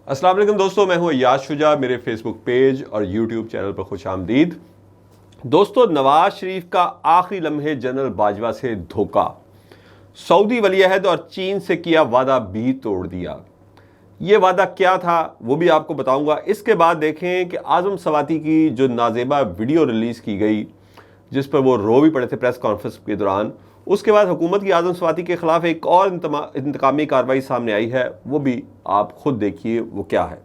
अस्सलाम वालेकुम दोस्तों, मैं हूं अय्याज शुजा। मेरे फेसबुक पेज और यूट्यूब चैनल पर खुश आमदीद। दोस्तों, नवाज शरीफ का आखिरी लम्हे जनरल बाजवा से धोखा, सऊदी वलीअहद और चीन से किया वादा भी तोड़ दिया। ये वादा क्या था वो भी आपको बताऊंगा। इसके बाद देखें कि आज़म सवाती की जो नाजेबा वीडियो रिलीज़ की गई, जिस पर वो रो भी पड़े थे प्रेस कॉन्फ्रेंस के दौरान, उसके बाद हुकूमत की आज़म सवाती के खिलाफ एक और इंतकामी कार्रवाई सामने आई है। वो भी आप खुद देखिए वो क्या है।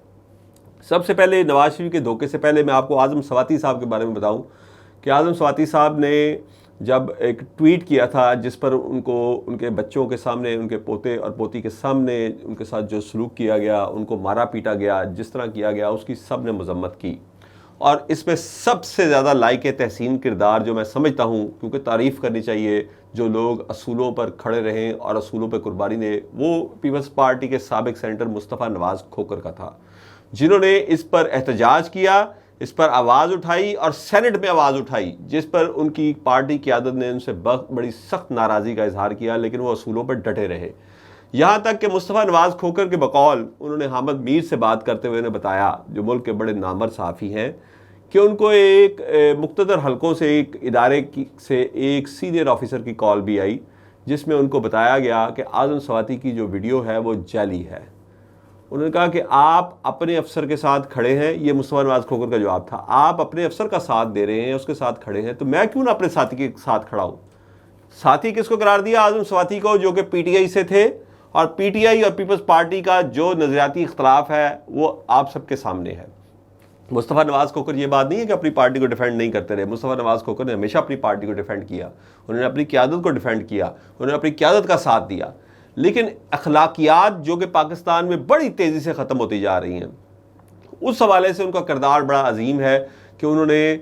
सबसे पहले नवाज शरीफ के धोखे से पहले मैं आपको आज़म सवाती साहब के बारे में बताऊं कि आज़म सवाती साहब ने जब एक ट्वीट किया था जिस पर उनको उनके बच्चों के सामने, उनके पोते और पोती के सामने उनके साथ जो सलूक किया गया, उनको मारा पीटा गया, जिस तरह किया गया, उसकी सब ने मजम्मत की। और इसमें सबसे ज़्यादा लायक तहसीन किरदार जो मैं समझता हूँ, क्योंकि तारीफ़ करनी चाहिए जो लोग असूलों पर खड़े रहें और असूलों पर कुर्बानी दें, वो पीपल्स पार्टी के साबिक सेनेटर मुस्तफ़ा नवाज़ खोकर का था, जिन्होंने इस पर एहतजाज किया, इस पर आवाज़ उठाई और सेनेट में आवाज़ उठाई, जिस पर उनकी पार्टी क़यादत ने उनसे बड़ी सख्त नाराज़गी का इजहार किया, लेकिन वो असूलों पर डटे रहे। यहाँ तक कि मुस्तफ़ा नवाज़ खोकर के बकौल उन्होंने हामिद मीर से बात करते हुए ने बताया, जो मुल्क के बड़े नामवर सहाफ़ी हैं, कि उनको एक मुख्तदर हलकों से एक इदारे से एक सीनियर ऑफिसर की कॉल भी आई, जिसमें उनको बताया गया कि आज़म सवाती की जो वीडियो है वो जाली है। उन्होंने कहा कि आप अपने अफसर के साथ खड़े हैं, ये मुस्तफ़ा नवाज़ खोकर का जवाब था, आप अपने अफसर का साथ दे रहे हैं, उसके साथ खड़े हैं, तो मैं क्यों ना अपने साथी के साथ खड़ा हूँ। साथी किसको करार दिया? आज़म सवाती को, जो कि पीटीआई से थे, और पीटीआई और पीपल्स पार्टी का जो नज़रियाती इख्तलाफ है वो आप सबके सामने है। मुस्तफ़ा नवाज़ खोकर ये बात नहीं है कि अपनी पार्टी को डिफेंड नहीं करते रहे। मुस्तफ़ा नवाज़ खोकर ने हमेशा अपनी पार्टी को डिफेंड किया, उन्होंने अपनी क़यादत को डिफेंड किया, उन्होंने अपनी क़यादत का साथ दिया। लेकिन अखलाकियात जो कि पाकिस्तान में बड़ी तेज़ी से ख़त्म होती जा रही हैं, उस हवाले से उनका किरदार बड़ा अजीम है कि उन्होंने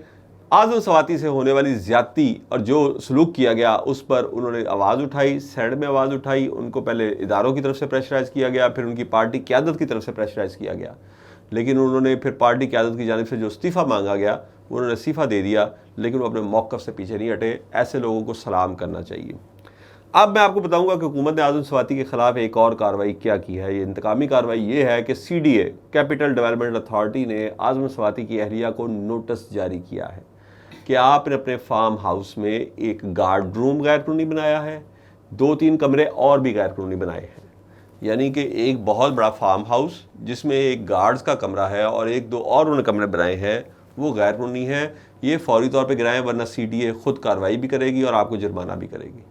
आज़म सवाती से होने वाली ज़्यादती और जो सलूक किया गया उस पर उन्होंने आवाज़ उठाई, सेनेट में आवाज़ उठाई। उनको पहले इदारों की तरफ से प्रेशराइज़ किया गया, फिर उनकी पार्टी क़यादत की तरफ से प्रेशराइज़ किया गया, लेकिन उन्होंने फिर पार्टी क़यादत की जानिब से जो इस्तीफ़ा मांगा गया उन्होंने इस्तीफ़ा दे दिया, लेकिन वो अपने मौक़िफ़ से पीछे नहीं हटे। ऐसे लोगों को सलाम करना चाहिए। अब मैं आपको बताऊंगा कि हुकूमत ने आज़म सवाती के ख़िलाफ़ एक और कार्रवाई क्या की है। ये इंतकामी कार्रवाई ये है कि CDA कैपिटल डेवलपमेंट अथॉरिटी ने आज़म सवाती की अहलिया को नोटिस जारी किया है कि आपने अपने फार्म हाउस में एक गार्ड रूम गैर कानूनी बनाया है, 2-3 कमरे और भी गैर कानूनी बनाए हैं। यानी कि एक बहुत बड़ा फार्म हाउस जिसमें एक गार्ड्स का कमरा है और 1-2 और उन्होंने कमरे बनाए हैं, वो गैर कानूनी है। ये फौरी तौर पे गिराएं, वरना CDA खुद कार्रवाई भी करेगी और आपको जुर्माना भी करेगी।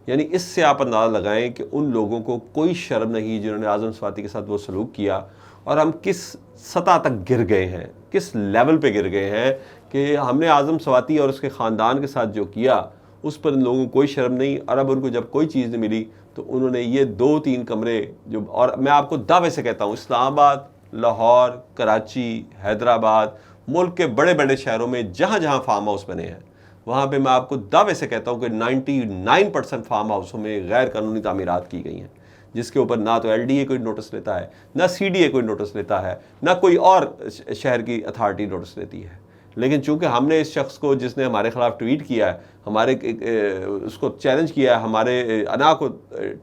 यानी इससे आप अंदाज़ा लगाएं कि उन लोगों को कोई शर्म नहीं जिन्होंने आज़म सवाती के साथ वो सलूक किया, और हम किस सतह तक गिर गए हैं, किस लेवल पे गिर गए हैं कि हमने आज़म सवाती और उसके ख़ानदान के साथ जो किया उस पर इन लोगों को कोई शर्म नहीं। और अब उनको जब कोई चीज़ नहीं मिली तो उन्होंने ये 2-3 कमरे जो, और मैं आपको दावे से कहता हूँ, इस्लामाबाद, लाहौर, कराची, हैदराबाद, मुल्क के बड़े बड़े शहरों में जहाँ जहाँ फार्म हाउस बने हैं, वहाँ पे मैं आपको दावे से कहता हूँ कि 99% फार्म हाउसों में गैर कानूनी तामीरात की गई हैं, जिसके ऊपर ना तो LDA कोई नोटिस लेता है, ना CDA कोई नोटिस लेता है, ना कोई और शहर की अथॉरिटी नोटिस लेती है। लेकिन चूंकि हमने इस शख्स को, जिसने हमारे ख़िलाफ़ ट्वीट किया है, हमारे उसको चैलेंज किया है, हमारे अना को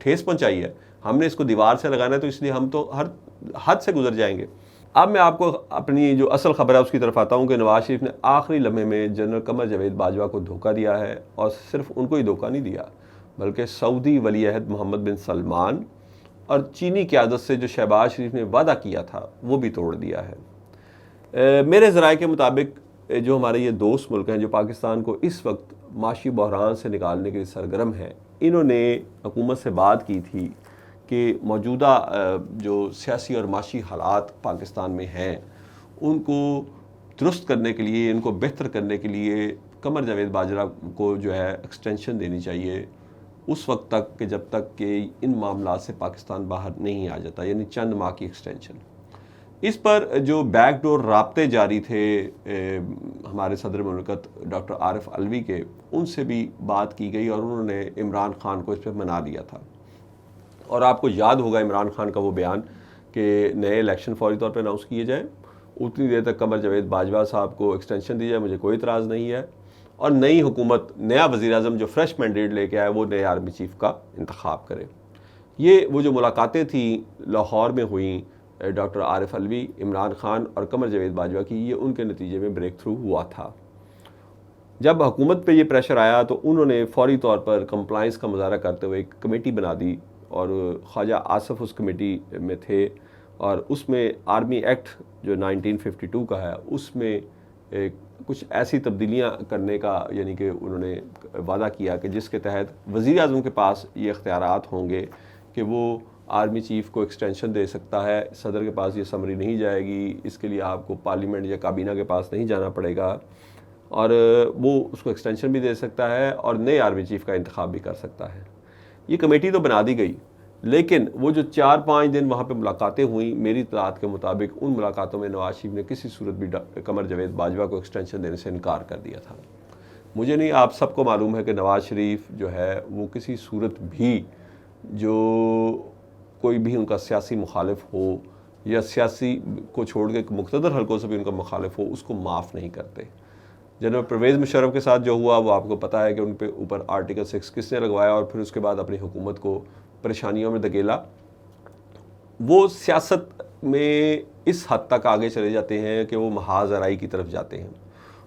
ठेस पहुँचाई है, हमने इसको दीवार से लगाना है, तो इसलिए हम तो हर हद से गुजर जाएंगे। अब मैं आपको अपनी जो असल खबर है उसकी तरफ आता हूँ कि नवाज शरीफ ने आखिरी लम्हे में जनरल कमर जावेद बाजवा को धोखा दिया है, और सिर्फ उनको ही धोखा नहीं दिया बल्कि सऊदी वलीअहद मोहम्मद बिन सलमान और चीनी क़यादत से जो शहबाज शरीफ ने वादा किया था वो भी तोड़ दिया है। मेरे ज़राए के मुताबिक जो हमारे ये दोस्त मुल्क हैं जो पाकिस्तान को इस वक्त माशी बहरान से निकालने के लिए सरगर्म हैं, इन्होंने हुकूमत से बात की थी कि मौजूदा जो सियासी और माशी हालात पाकिस्तान में हैं उनको दुरुस्त करने के लिए, इनको बेहतर करने के लिए कमर जावेद बाजवा को जो है एक्सटेंशन देनी चाहिए उस वक्त तक कि जब तक कि इन मामला से पाकिस्तान बाहर नहीं आ जाता, यानी चंद माह की एक्सटेंशन। इस पर जो बैकडोर राब्ते जारी थे हमारे सदर मुमलिकत डॉक्टर आरिफ अलवी के, उनसे भी बात की गई और उन्होंने इमरान खान को इस पर मना दिया था। और आपको याद होगा इमरान खान का वो बयान कि नए इलेक्शन फौरी तौर पर अनाउंस किए जाएँ, उतनी देर तक कमर जावेद बाजवा साहब को एक्सटेंशन दी जाए, मुझे कोई इतराज़ नहीं है। और नई हुकूमत, नया वज़ीर-ए-आज़म जो फ्रेश मैंडेट लेके आए, वो नए आर्मी चीफ का इंतखाब करे। ये वो जो मुलाकातें थी लाहौर में हुई ڈاکٹر عارف علوی، عمران خان اور قمر جاوید باجوہ کی، یہ ان کے نتیجے میں بریک تھرو ہوا تھا۔ جب حکومت پہ یہ پریشر آیا تو انہوں نے فوری طور پر کمپلائنس کا مظاہرہ کرتے ہوئے ایک کمیٹی بنا دی، اور خواجہ آصف اس کمیٹی میں تھے، اور اس میں آرمی ایکٹ جو 1952 کا ہے اس میں کچھ ایسی تبدیلیاں کرنے کا یعنی کہ انہوں نے وعدہ کیا کہ جس کے تحت وزیر اعظم کے پاس یہ اختیارات ہوں گے کہ وہ آرمی چیف کو ایکسٹینشن دے سکتا ہے، صدر کے پاس یہ سمری نہیں جائے گی، اس کے لیے آپ کو پارلیمنٹ یا کابینہ کے پاس نہیں جانا پڑے گا، اور وہ اس کو ایکسٹینشن بھی دے سکتا ہے اور نئے آرمی چیف کا انتخاب بھی کر سکتا ہے۔ یہ کمیٹی تو بنا دی گئی، لیکن وہ جو 4-5 دن وہاں پہ ملاقاتیں ہوئیں، میری اطلاعات کے مطابق ان ملاقاتوں میں نواز شریف نے کسی صورت بھی قمر جاوید باجوہ کو ایکسٹینشن دینے سے انکار کر دیا تھا۔ مجھے نہیں، آپ سب کو معلوم ہے کہ نواز شریف جو ہے وہ کسی صورت بھی جو کوئی بھی ان کا سیاسی مخالف ہو یا سیاسی کو چھوڑ کے مقتدر حلقوں سے بھی ان کا مخالف ہو، اس کو معاف نہیں کرتے۔ جنرل پرویز مشرف کے ساتھ جو ہوا وہ آپ کو پتہ ہے کہ ان پہ اوپر آرٹیکل 6 کس نے لگوایا اور پھر اس کے بعد اپنی حکومت کو پریشانیوں میں دھکیلا۔ وہ سیاست میں اس حد تک آگے چلے جاتے ہیں کہ وہ محاذ آرائی کی طرف جاتے ہیں،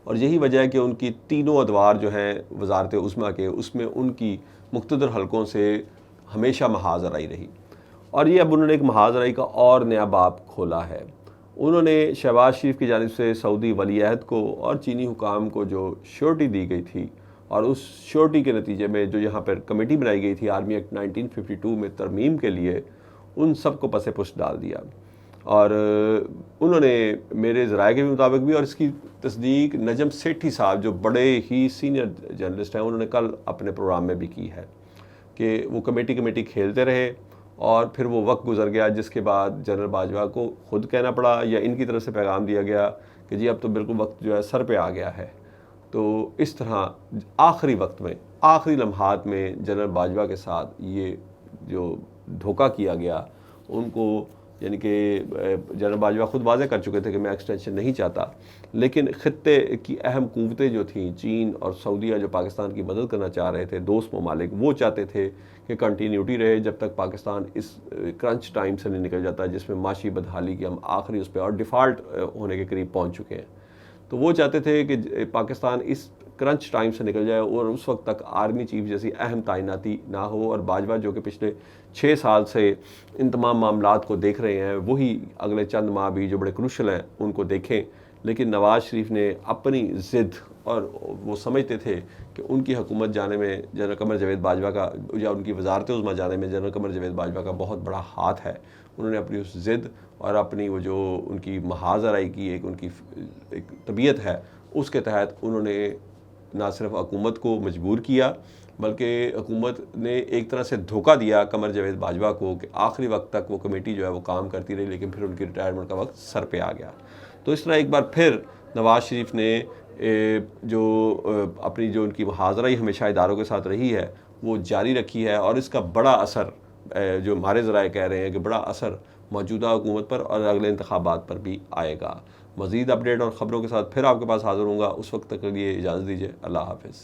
اور یہی وجہ ہے کہ ان کی تینوں ادوار جو ہیں وزارت عظمیٰ کے، اس میں ان کی مقتدر حلقوں سے ہمیشہ محاذ آرائی رہی، اور یہ اب انہوں نے ایک محاذ آرائی کا اور نیا باب کھولا ہے۔ انہوں نے شہباز شریف کی جانب سے سعودی ولی عہد کو اور چینی حکام کو جو شیورٹی دی گئی تھی، اور اس شیورٹی کے نتیجے میں جو یہاں پر کمیٹی بنائی گئی تھی آرمی ایکٹ 1952 میں ترمیم کے لیے، ان سب کو پس پشت ڈال دیا، اور انہوں نے میرے ذرائع کے مطابق بھی، اور اس کی تصدیق نجم سیٹھی صاحب جو بڑے ہی سینئر جرنلسٹ ہیں، انہوں نے کل اپنے پروگرام میں بھی کی ہے کہ وہ کمیٹی کھیلتے رہے، اور پھر وہ وقت گزر گیا جس کے بعد جنرل باجوہ کو خود کہنا پڑا یا ان کی طرف سے پیغام دیا گیا کہ جی اب تو بالکل وقت جو ہے سر پہ آ گیا ہے۔ تو اس طرح آخری وقت میں، آخری لمحات میں جنرل باجوہ کے ساتھ یہ جو دھوکہ کیا گیا، ان کو یعنی کہ جنرل باجوہ خود واضح کر چکے تھے کہ میں ایکسٹینشن نہیں چاہتا، لیکن خطے کی اہم قوتیں جو تھیں، چین اور سعودیہ، جو پاکستان کی مدد کرنا چاہ رہے تھے، دوست ممالک، وہ چاہتے تھے کہ کنٹینیوٹی رہے جب تک پاکستان اس کرنچ ٹائم سے نہیں نکل جاتا جس میں معاشی بدحالی کی ہم آخری اس پہ اور ڈیفالٹ ہونے کے قریب پہنچ چکے ہیں۔ تو وہ چاہتے تھے کہ پاکستان اس کرنچ ٹائم سے نکل جائے اور اس وقت تک آرمی چیف جیسی اہم تعیناتی نہ ہو، اور باجوہ جو کہ پچھلے 6 سال سے ان تمام معاملات کو دیکھ رہے ہیں، وہی اگلے چند ماہ بھی جو بڑے کروشل ہیں ان کو دیکھیں۔ لیکن نواز شریف نے اپنی ضد، اور وہ سمجھتے تھے کہ ان کی حکومت جانے میں جنرل قمر جاوید باجوہ کا، یا ان کی وزارت عظمیٰ جانے میں جنرل قمر جاوید باجوہ کا بہت بڑا ہاتھ ہے۔ انہوں نے اپنی اس ضد اور اپنی وہ جو ان کی محاذ آرائی کی ان کی ایک طبیعت ہے، اس کے تحت انہوں نے نہ صرف حکومت کو مجبور کیا بلکہ حکومت نے ایک طرح سے دھوکہ دیا قمر جاوید باجوہ کو کہ آخری وقت تک وہ کمیٹی جو ہے وہ کام کرتی رہی، لیکن پھر ان کی ریٹائرمنٹ کا وقت سر پہ آ گیا۔ تو اس طرح ایک بار پھر نواز شریف نے جو اپنی جو ان کی محاذ آرائی ہمیشہ اداروں کے ساتھ رہی ہے وہ جاری رکھی ہے، اور اس کا بڑا اثر جو ہمارے ذرائع کہہ رہے ہیں کہ بڑا اثر موجودہ حکومت پر اور اگلے انتخابات پر بھی آئے گا۔ مزید اپڈیٹ اور خبروں کے ساتھ پھر آپ کے پاس حاضر ہوں گا، اس وقت تک کے لیے اجازت دیجیے، اللہ حافظ۔